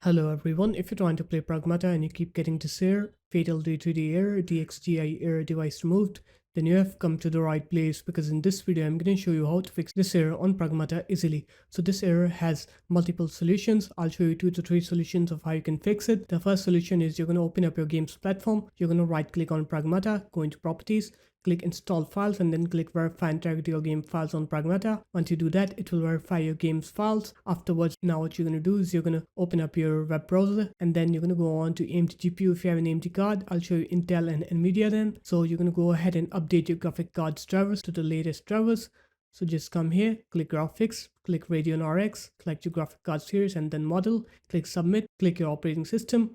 Hello everyone, if you're trying to play Pragmata and you keep getting this error, fatal D3D error, DXGI error device removed, then you have come to the right place, because in this video I'm going to show you how to fix this error on Pragmata easily. So this error has multiple solutions. I'll show you 2 to 3 solutions of how you can fix it. The first solution is you're going to open up your games platform, you're going to right click on Pragmata, go into properties, click install files, and then click verify and target your game files on Pragmata. Once you do that, it will verify your game's files. Afterwards, now what you're going to do is you're going to open up your web browser, and then you're going to go on to AMD GPU. If you have an AMD card, I'll show you Intel and NVIDIA then. So you're going to go ahead and update your graphic card's drivers to the latest drivers. So just come here, click graphics, click Radeon RX, select your graphic card series and then model, click submit, click your operating system,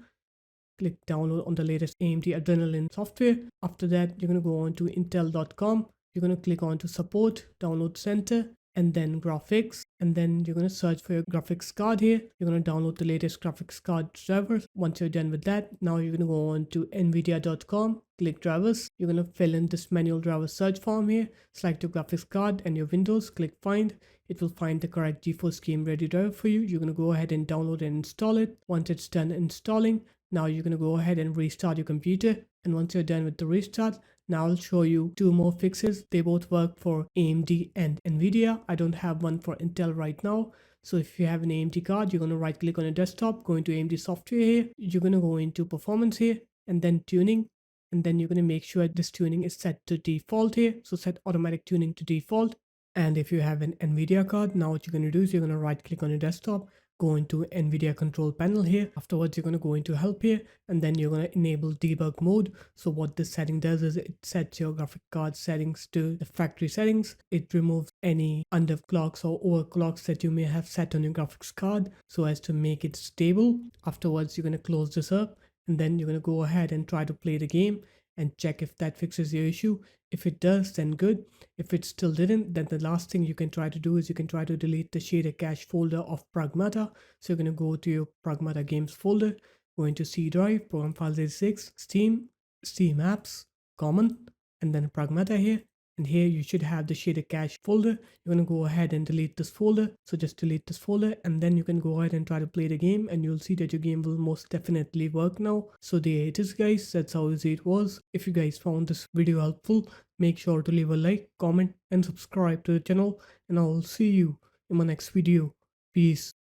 click download on the latest AMD Adrenalin software. After that, you're going to go on to intel.com. You're going to click on to support, download center, and then graphics. And then you're going to search for your graphics card here. You're going to download the latest graphics card drivers. Once you're done with that, now you're going to go on to nvidia.com, click drivers. You're going to fill in this manual driver search form here. Select your graphics card and your Windows, click find. It will find the correct GeForce Game Ready driver for you. You're going to go ahead and download and install it. Once it's done installing, now you're going to go ahead and restart your computer. And once you're done with the restart, now I'll show you 2 more fixes. They both work for AMD and NVIDIA. I don't have one for Intel right now. So if you have an AMD card, you're going to right click on your desktop, go into AMD software here. You're going to go into performance here and then tuning. And then you're going to make sure this tuning is set to default here. So set automatic tuning to default. And if you have an NVIDIA card, now what you're going to do is you're going to right click on your desktop, go into NVIDIA control panel here. Afterwards, you're going to go into help here, and then you're going to enable debug mode. So what this setting does is it sets your graphic card settings to the factory settings. It removes any underclocks or overclocks that you may have set on your graphics card so as to make it stable. Afterwards, you're going to close this up, and then you're going to go ahead and try to play the game and check if that fixes your issue. If it does, then good. If it still didn't, then the last thing you can try to do is you can try to delete the shader cache folder of Pragmata. So you're going to go to your Pragmata games folder, go into C drive, program files 86, Steam, Steam apps, common, and then Pragmata here. And here you should have the shader cache folder. You're going to go ahead and delete this folder. So just delete this folder, and then you can go ahead and try to play the game, and you'll see that your game will most definitely work now. So there it is, guys. That's how easy it was. If you guys found this video helpful, make sure to leave a like, comment, and subscribe to the channel. And I'll see you in my next video. Peace.